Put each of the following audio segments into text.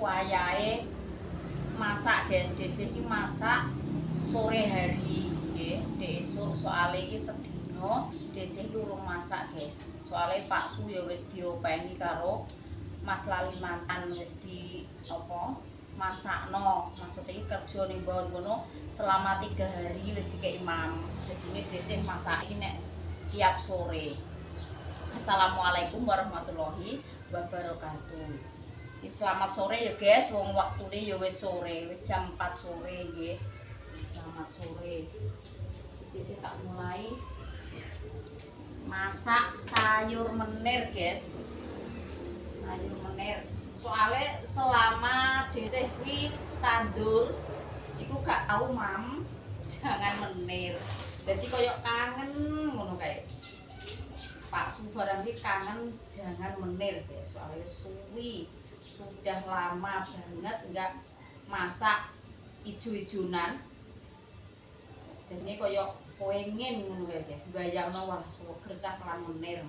wayahe masak guys. Dhisik iki masak sore hari nggih, esuk soalé iki sedina dhisik iki urung masak guys. Soalé Pak Su ya wis diopeni karo Mas Lalimantan wis di apa masakno. Maksudnya iki kerja ning mbon kono selama 3 hari wis dikei imam. Jadi dhisik masak iki nek tiap sore. Assalamualaikum warahmatullahi wabarakatuh. Selamat sore ya guys, wong waktune ya wis sore, wis jam 4 sore nggih. Selamat sore. Iki tak mulai masak sayur menir guys. Sayur menir. Soalnya selama dhisik kuwi tandur iku gak tau mam, jangan menir. Jadi koyo kangen ngono kae. Pak Su barang iki kangen jangan menir guys, soalnya suwi sudah lama banget enggak masak ijo-ijonan. Dan ini koyo pengen ngono kae guys, bayangno wah suwer cah lan menir.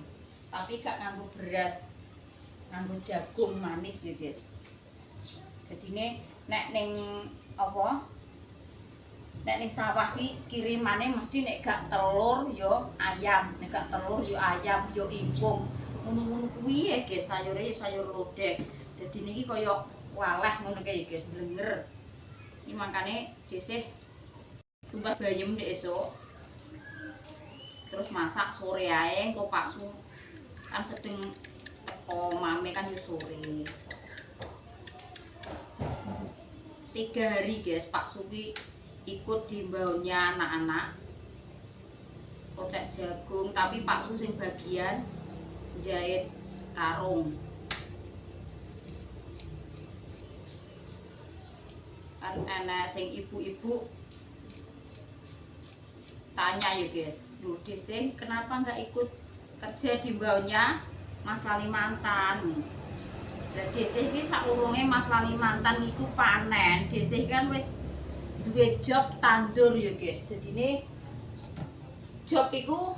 Tapi gak nganggo beras, nganggo jagung manis ya guys. Jadi ini nek ning apa? Nek ning sawah ki kirimane mesti nek gak telur yo ayam, nek gak telur yo ayam yo ingkung. Ngono-ngono kuwi ya guys, sayure yo sayur lodeh. Dadi niki kaya waleh ngono kae guys, blenger. Iki makane dhisik tumbas bayem nek esuk. Terus masak sore ae engko Pak Su kan sedeng teko mame kan yo sore. 3 hari guys Pak Su ki ikut di mbaunya anak-anak kocek jagung, tapi Pak Su sing bagian jahit karung. Kan ana sing ibu-ibu tanya ya guys, "Loh, Dhisik kenapa nggak ikut kerja di mbaunya Mas Lalimantan?" Lah Dhisik iki saurunge Mas Lalimantan iku panen, Dhisik kan wis duwe job tandur ya guys. Dadine job iku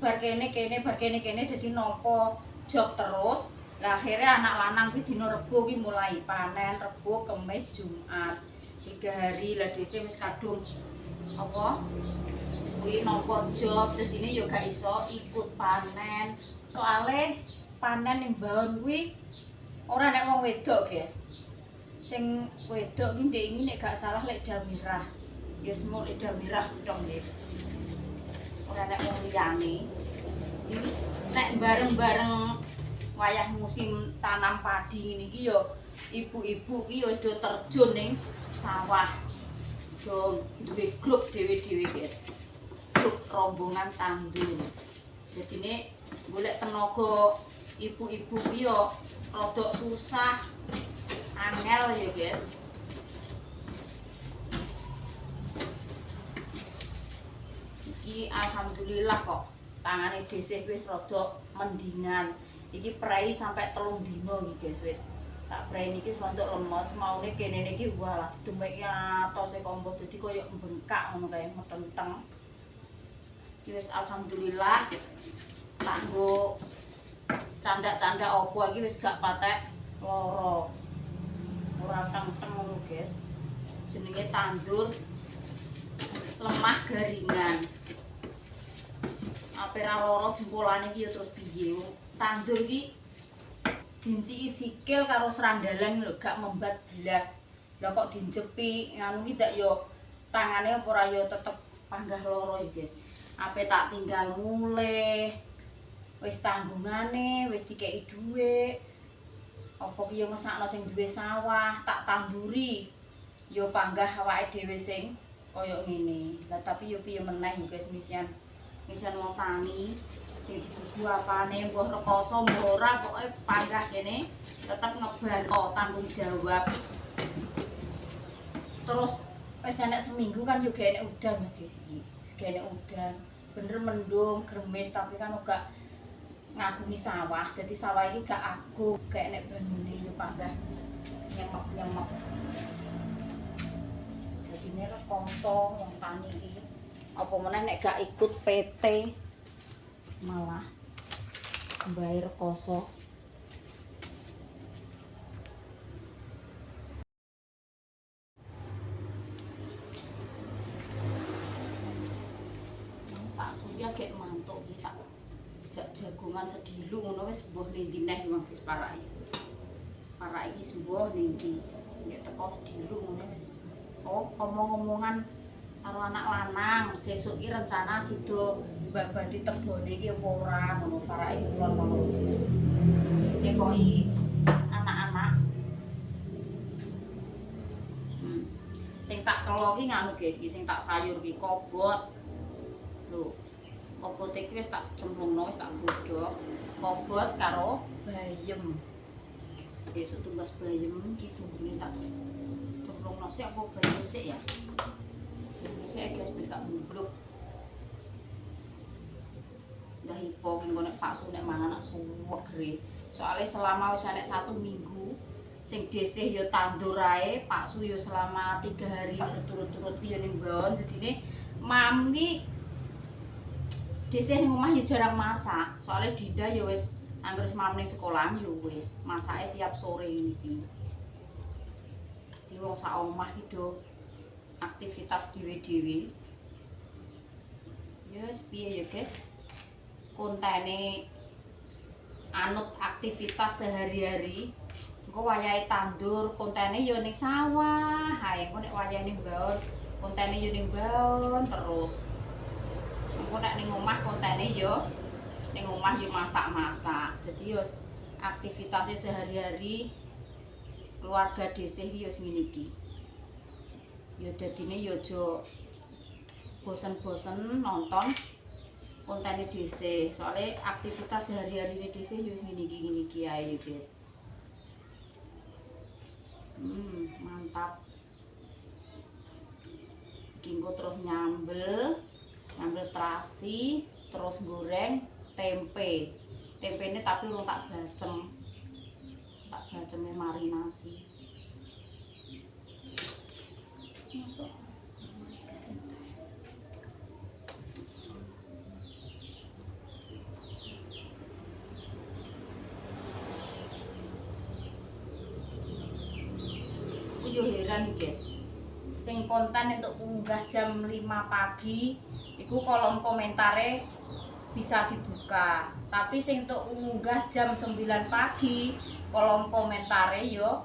bar kene dadi nampa job terus. Lah akhirnya anak lanang kuwi dina Rebo ki mulai panen, Rebo, Kamis, Jumat. 3 hari lah dhisik wis kadung apa? Kuwi nampa job, dadine ya gak iso ikut panen. Soale panen ning baon kuwi ora nek wong wedok guys. Sing wedok ki ndek iki nek gak salah lek Damirah. Ya semua lek Damirah tok nggih. Ora nek wong liyane. Iki nek bareng-bareng wayah musim tanam padi ngene iki ya ibu-ibu ki wis do terjun ning sawah. Do duwe grup dhewe-dhewe guys. Grup rombongan tandur. Dadine golek tenaga ibu-ibu ki ya rada susah. Angel ya guys. Iki alhamdulillah kok tangane dhisik wis rada mendingan. Iki prei sampai 3 dino iki guys wis. Tak prei niki rontok lemes, maune kene niki walah demek atose kompo dadi koyo bengkak ngono kae metenteng. Iki wis alhamdulillah tak nggo candak-candak opo iki wis gak patek lara. Ora teng-teng ngono guys. Jenenge tandur lemah garingan. Ape ra lara jempolane iki ya terus piye. Tandur iki dinciki sikil karo serandalan lho gak membat blas. Lah kok dinjepi nganu iki dak yo tangane apa ora yo tetep panggah lara ya guys. Ape tak tinggal mulih. Wis tanggungane, wis dikeki dhuwit. Apa ki yo ngesakno sing duwe sawah, tak tanduri. Yo panggah awake dhewe sing kaya ngene. Lah tapi yo piye meneh yo guys misian wong tani sing dibubu apane mbuh rekoso mbuh ora pokoke panggah kene tetep ngebano tanggung jawab. Terus wis enek seminggu kan yo gak enek udan ya guys iki. Wis gak enek udan. Bener mendung, gremes tapi kan uga ngagungi sawah, jadi sawah ini gak agung, gak enek banune yo panggah nyemek-nyemek. Jadi ini rekoso wong tani iki. Apa meneh nek gak ikut PT malah mbae rekoso. Ya kayak mantuk iki tak jagongan sedilu ngono wis mbuh ning ndi neh wis parak iki sembuh ning ndi nek teko sedilu ngono wis omong-omongan karo anak lanang sesuk iki rencana sido babadi tebone iki apa ora ngono parake kulon ngono cekoki anak-anak sing tak kelo ki nganu guys iki sing tak sayur ki kobot lho kobot iki wis tak cemplungno wis tak godhog kobot karo bayem besok tumbas bayem iki bumbune tak cemplungno sik apa bayem sik ya saya guys tak bubluk dah hipo ki nek Pak Su nek mangan nak suwegre soalnya selama wis nek 1 minggu sing desih ya tandur ae Pak Su ya selama 3 hari berturut-turut ya ning mbon dadine mami desih ning omah ya jarang masak soalnya Dinda ya wis anggere mam ning sekolah ya wis masake tiap sore iki di wong sak omah iki do aktivitas dhewe-dhewe yes piye ya guys kontene anut aktivitas sehari-hari engko wayahe tandur kontene ya ning sawah hae engko nek wayahe ning baon kontene ya ning baon terus engko nek ning omah kontene ya ning omah ya masak-masak dadi yo aktivitasnya sehari-hari keluarga desih iki yo ngene iki ya dadine ya aja bosen-bosen nonton konten dhisik soalnya aktivitas sehari-hari ini dhisik ya ngene iki ae guys mantap kinggo terus nyambel terasi terus goreng tempe ini tapi urung tak baceme marinasi masuk yo heran guys sing konten untuk unggah jam 5 pagi iku kolom komentare bisa dibuka tapi sing untuk unggah jam 9 pagi kolom komentare yo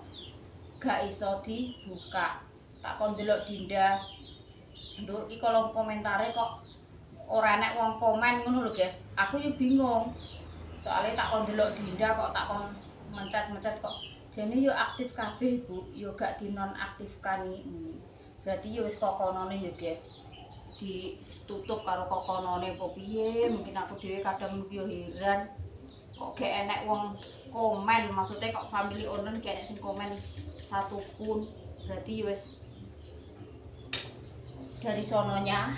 gak iso dibuka tak kon delok Dinda nduk iki kolom komentare kok ora enek wong komen ngono lho guys aku yo bingung soalnya tak kon delok Dinda kok tak kon mencet kok jane yo aktif kabeh Bu yo gak dinonaktifkan iki berarti yo wis kokonone yo guys ditutup karo kokonone apa piye mungkin aku dhewe kadang yo heran kok gak enek wong komen maksudnya kok family online gak enek sing komen satupun berarti yo wis dari sononya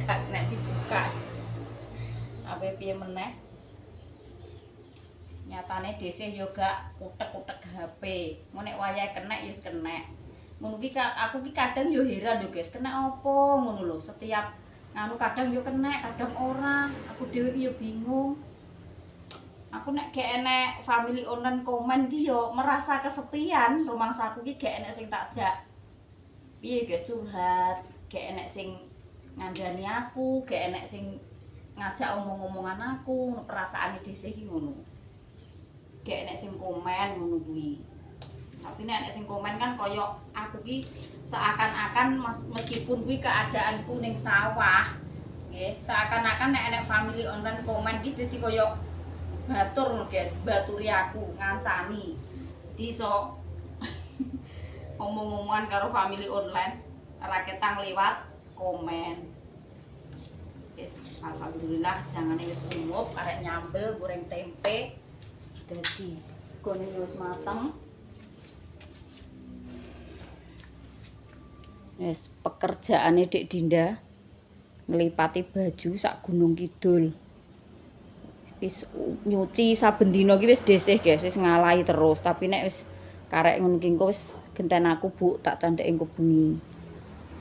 gak nek dibuka apa piye meneh nyatane desih yo gak utek-utek HP ngono nek wayahe kenek yo kenek ngono ki aku ki kadang yo heran lho guys kenek opo ngono lho setiap nganu kadang yo kenek kadang ora aku dhewe ki yo bingung aku nek gak enek family online komen ki yo merasa kesepian rumangsaku ki gak enek sing takjak piye guys curhat gak enek sing ngandani aku, gak enek sing ngajak omong-omongan aku, perasaane dhisik iki ngono. Gak enek sing komen ngono kuwi. Tapi nek enek sing komen kan koyo aku ki seakan-akan meskipun kuwi keadaanku ning sawah, nggih, seakan-akan nek enek family online komen ki dadi koyo batur lho guys, baturi aku, ngancani. Dadi iso omong-omongan karo family online, raketang lewat komen. Guys, alhamdulillah jangane wis umup, karek nyambel goreng tempe. Dadi segone wis mateng. Wis pekerjaane Dik Dinda nglipati baju sak Gunung Kidul. Wis nyuci saben dina iki wis desih guys, wis ngalahi terus, tapi nek wis karek ngono ki engko wis genten aku Bu tak candhek engko bengi.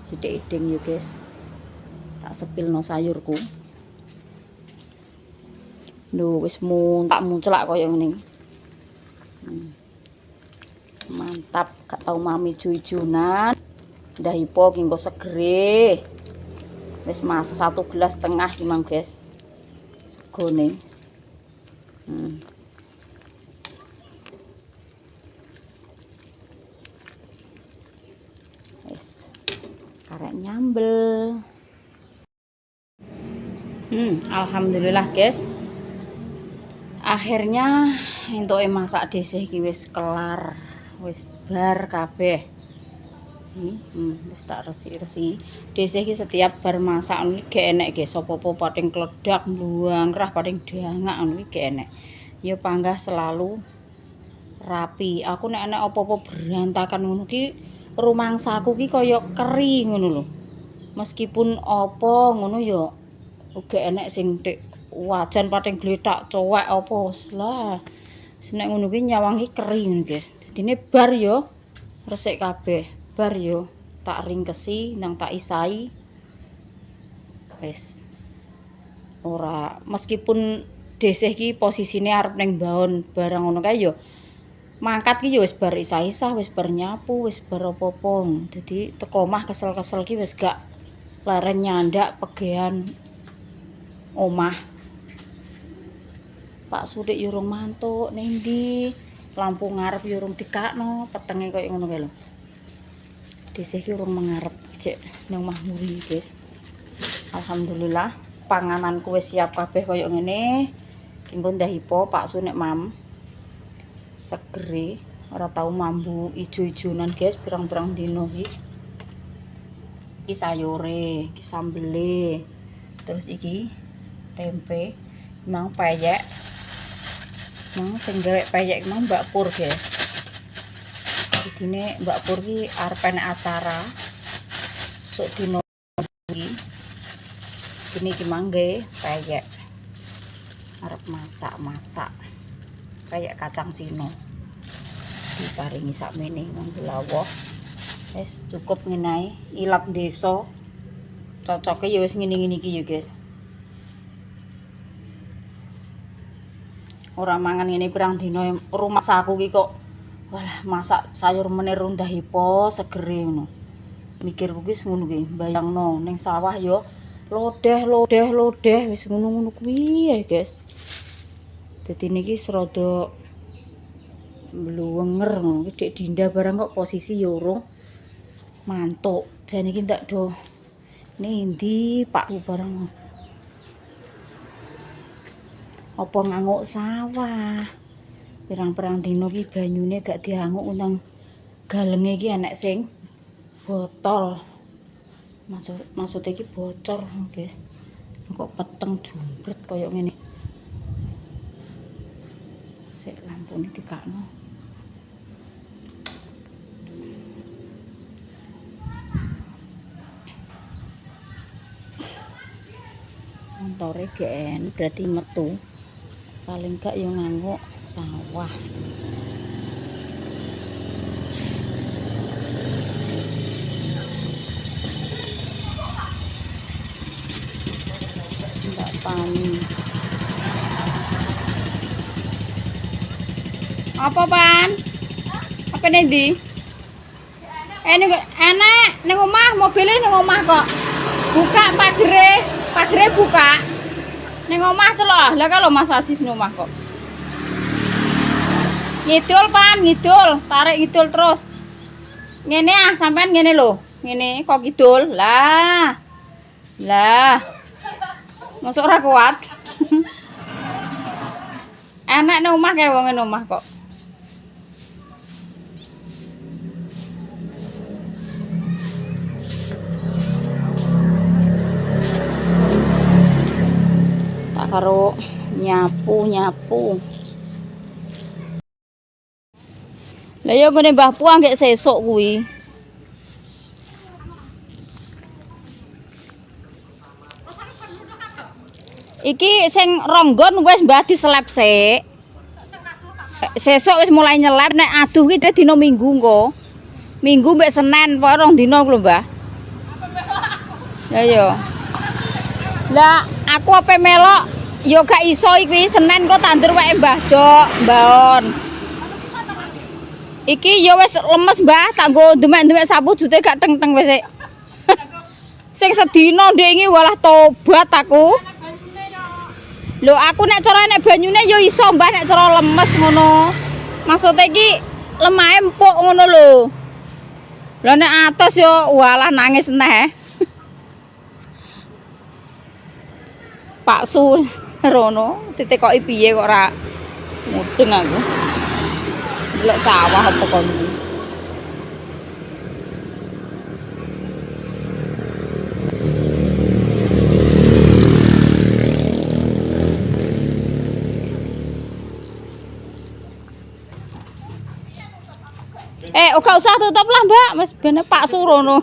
Sithik iding ya guys. Tak sepilno sayurku. Lho wis tak munclak kaya ngene. Mantap, gak tau mami ijo-ijonan. Ndah ipo ki engko segere. Wis masak 1,5 gelas iki Mang guys. Segone. Wis karek nyambel. Alhamdulillah guys. Akhirnya entuke masak dhisik iki wis kelar. Wis bar kabeh. Wis tak resik-resiki. Dhisik iki setiap bar masak iki gak enek guys, apa-apa pating kledak, mluangrah, pating dangak ngono iki gak enek. Ya panggah selalu rapi. Aku nek enek apa-apa berantakan ngono ki rumangsaku ki kaya keri ngono lho. Meskipun apa ngono ya uga enek sing tik wajan pating gletak cowek apa lah. Nek ngono ki nyawang ki keri ngono guys. Dadine bar ya resik kabeh. Bar yo tak ringkesi nang tak isai wis ora meskipun desih ki posisine arep ning baon barang ngono kae yo mangkat ki yo wis bar isah-isah wis bar nyapu wis bar apa-apa dadi teko omah kesel-kesel ki wis gak leren nyandak pegean omah. Pak Sudik yo urung mantuk ning ndi lampu ngarep yo urung dikakno petenge koyo ngono kae lho. Dhisik iki urung mengarep cek nang omah muri guys. Alhamdulillah pangananku wis siap kabeh koyo ngene. Ki pun ndahipo Pak Su nek mam. Segere ora tau mambu ijo-ijonan guys pirang-pirang dino iki. Iki sayure, iki sambele. Terus iki tempe, mang payek. Mang sing gawe payek mang Mbak Pur guys. Dine Mbak Pur ki arep enek acara sok dino iki. Dene iki mangke payek. Arep masak-masak. Kayak kacang Cina. Diparingi sakmene nganggo lawuh. Wis cukup ngene ilat desa. Cocoke ya wis ngene-ngene iki ya, guys. Ora mangan ngene pirang dina rumah saku ki kok walah masak sayur meneh rundahipo segere ngono. Mikirku ki ngono ki, bayangno ning sawah ya lodeh wis ngono-ngono kuwi ya, guys. Dadi niki serada mluwenger ngono ki Dik Dinda barang kok posisi ya urung mantuk. Jane iki ndak do nendi Pak barang. Apa nganguk sawah? Pirang-pirang dino ki banyune gak dianguk unang galenge iki enek sing botol. Maksudnya iki bocor, guys. Kok peteng jumpret koyo ngene. Sik lampune dikakno. Montore gen berarti metu. Paling gak yo nganggo sawah. Ndak pani. Apa pan? Apa nendi? Enak ning omah, mobile ning omah kok. Buka pagere buka. Ning omah celok. Lah kalau Mas Aji ning omah kok. Ngidul pan, ngidul, tarik ngidul terus. Ngene ah, sampean ngene lho. Ngene kok ngidul. Lah. Masuk ora kuat. Enak ning omah kae wong ning omah kok. Karo nyapu. Lah ya ngene Mbah Puang gek sesuk kuwi. Iki sing ronggon wis Mbah diselep sik. Sesuk wis mulai nyelep nek aduh ki dina Minggu engko. Minggu mbek Senin pokoke 2 dina ku lho, Mbah. Lah ya. Lah aku ape melok yo gak iso iki Senin kok tandur wae Mbah Dok, mbaon. Iki yo wis lemes Mbah, tak nggo ndemek-ndemek sapu jute gak teng-teng wis sik. Sing sedina ndek iki walah tobat aku. Lho aku nek cara nek banyune ya iso mbah nek cara lemes ngono. Maksude iki lemahe empuk ngono lho. Lah nek atos yo walah nangis neh. Pak Su rono ditekoki piye kok ora mudeng aku. Delok sawah apa kon iki. Gak usah tutup lah Mbak, Mas bene Pak Surono.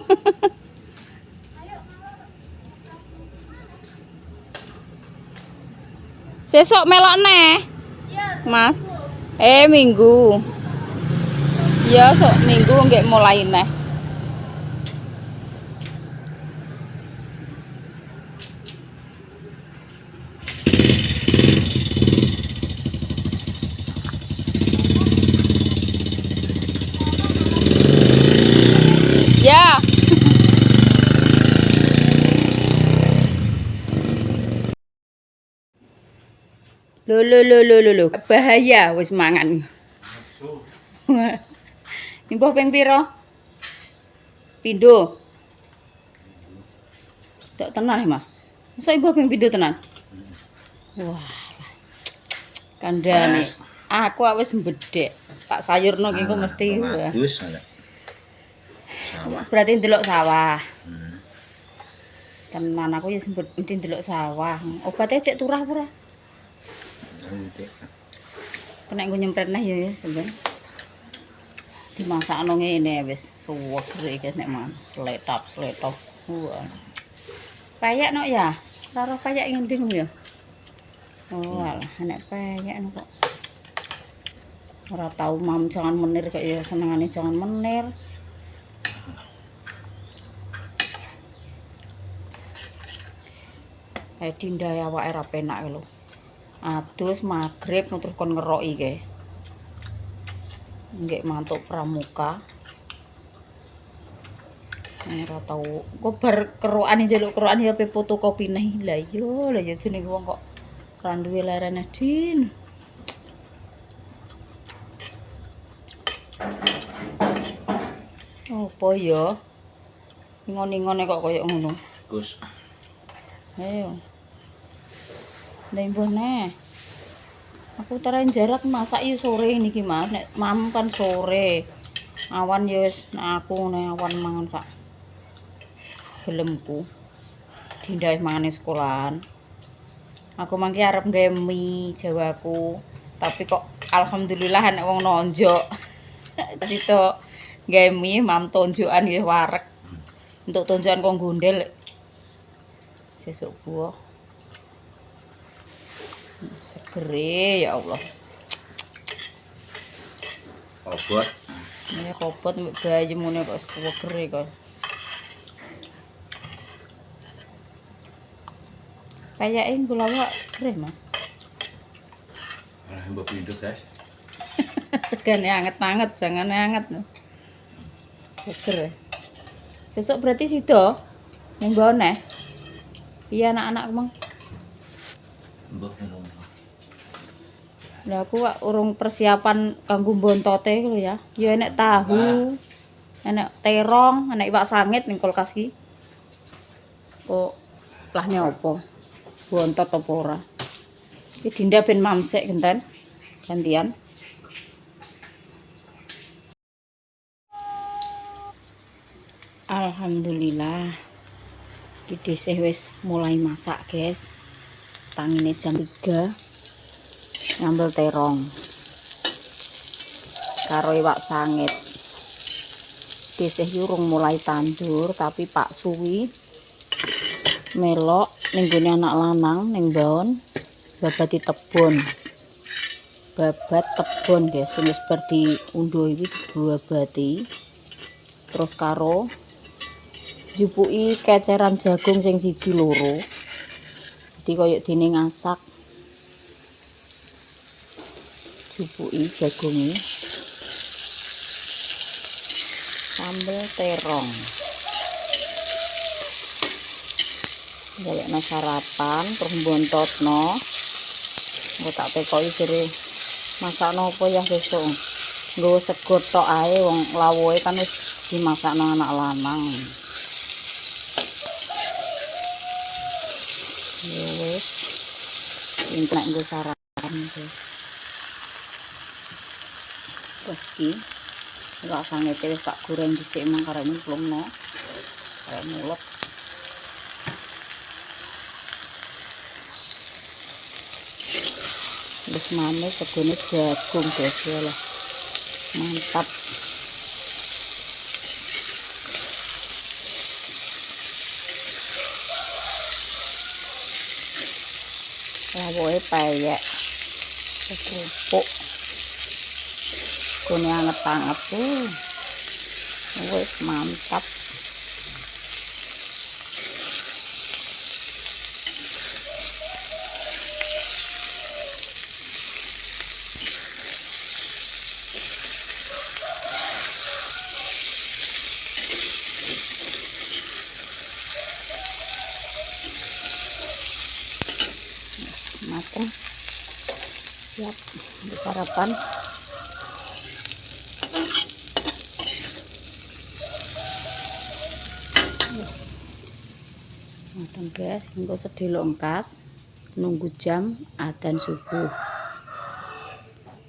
Sesok melok neh. Mas. Minggu. Ya, sok minggu nggak mulai neh. Ya. Lho. Bahaya wis mangan. Mbah ping pira? Pindho. Tak tenan Mas. Masa mbah ping pindho tenan? Wah. Kandhane. Aku wis mbedhek. Tak sayurno ki engko mesti. Bagus ana. Sawah. Berarti ndelok sawah. Tenan aku ya sempet ndelok sawah. Obatnya cek turah ora? Kena nggo nyempret neh ya sampean. Dimasakno ngene wis suweger iki nek man sletop. Wah. Payak nok ya? Karo payak ngending ya. Oh, alah nek payak kok. Ora tau mam jangan menir kok ya senengane jangan menir. Dinda awake ra penak lho. Adus magrib terus kon ngeroki ke. Nggih mantuk pramuka. Ora tau kok bar kerokan njaluk kerokan ya fotokopi neh. Lah iya jenenge wong kok ora duwe larane din. Apa ya? Ngon-ngone kok koyo ngono. Gus. Ayo. Ndek neh. Aku teren jarak masak yo sore niki Mas. Nek mam kan sore. Awan ya wis nek aku nek awan mangan sak gelemku. Dindae mangane sekolahan. Aku mangke arep gawe mie Jawaku. Tapi kok alhamdulillah nek wong nonjok. Tadi to gawe mie mam tonjokan ya wareg. Untuk tonjokan kok gondel. Sesuk buah. Segere ya Allah. Obot. Ini kopot mbek bayemune kok segere kok. Kayake gula wak keren Mas. Ora mbok pindho, Guys. Segane anget-anget, jangan anget. Seger. Sesuk berarti sido ning mbone. Iya anak-anak Mang. Mbok ngono. Lah aku kok urung persiapan kanggo bontote lho ya. Ya enek tahu, enek terong, enek iwak sangit ning kulkas iki. Kok lahne opo? Bontot apa ora? Iki Dinda ben mamsek genten. Gantian. Alhamdulillah. Iki wis mulai masak, guys. Tangine jam 3. Ngambil terong karo iwak sangit. Desih urung mulai tandur tapi Pak Suwi melok ning gone anak lanang ning baon babati tebon. Babat tebon guys wis bar diundhuh iki babati. Terus karo jupuki keceran jagung sing 1 loro. Dadi koyo dene ngasak. Jupuki jagunge sambel terong gawekno sarapan terus mbontotno. Engko tak tekoki jere masakno apa ya besok. Nggawa sego tok ae wong lawuhe kan wis dimasakno anak lanang. Ya wis. Entek nggo sarapan guys. Terus iki ora sangete wis tak goreng dhisik mang karep nyemplungno. Kayak mulek. Terus manis segone jagung guys ya lah. Mantap. Lawuhe payek. Kerupuk. Kone anget-anget tuh. Wis mantap. Matang, siap untuk sarapan. Matang guys, engko sedelo engkas nunggu jam adzan subuh.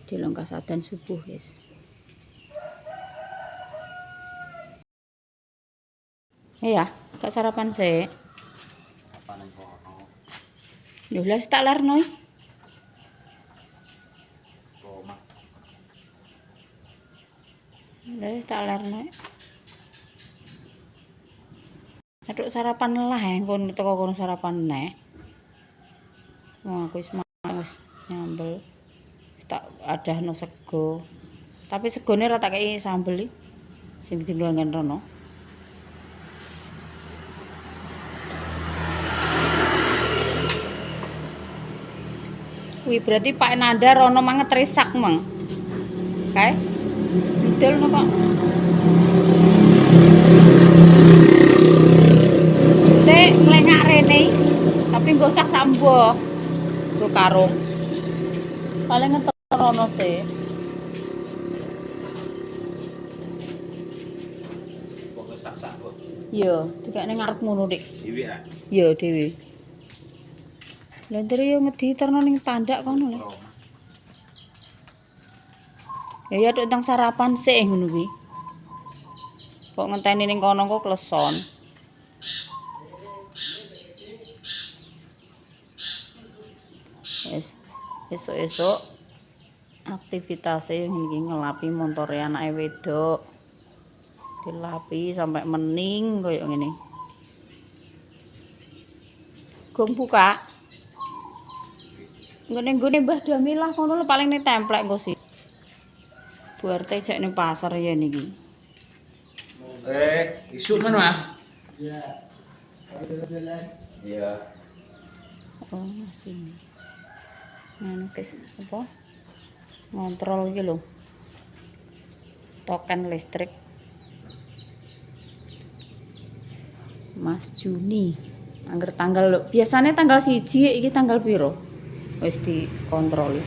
Dilongkas adzan subuh guys. Iya, gak sarapan sih. Lho lah tak larno. Lah tak larno. Aduk sarapan lah kon teko kono sarapan neh. Wong aku wis nyambel. Tak adahno sego. Tapi segone ora tak kei sambel iki. Sing ditinggalkan rono. Wih berarti Pak Nanda rono manget risak mang. Kae. Didol no kok. Teh mlengak rene. Tapi nggo sak sambo. Nggo karung. Paling ngeter rono sih. Kok sak-sak kok. Iya, dikene ngarep ngono dik. Dewi ah. Iya dhewe. Lah ntere yo ngedi terno ning tandak kono lho. Ya tok tang sarapan sik ngono kuwi. Kok ngenteni ning kono kok kleson. Esuk-esuk aktivitasnya iki ngelapi montore anake wedok. Dilapi sampai mening koyo ngene. Gong buka. Nggone Mbah Damilah kono lho paling ning templek engko sih. Buarte jek ning pasar ya niki. Isu men Mas? Iya. Iya. Oh, masih. Anu guys, apa? Ngontrol iki lho. Token listrik. Mas Juni. Angger tanggal lho. Biasanya tanggal 1 iki tanggal piro? Wis dikontrol.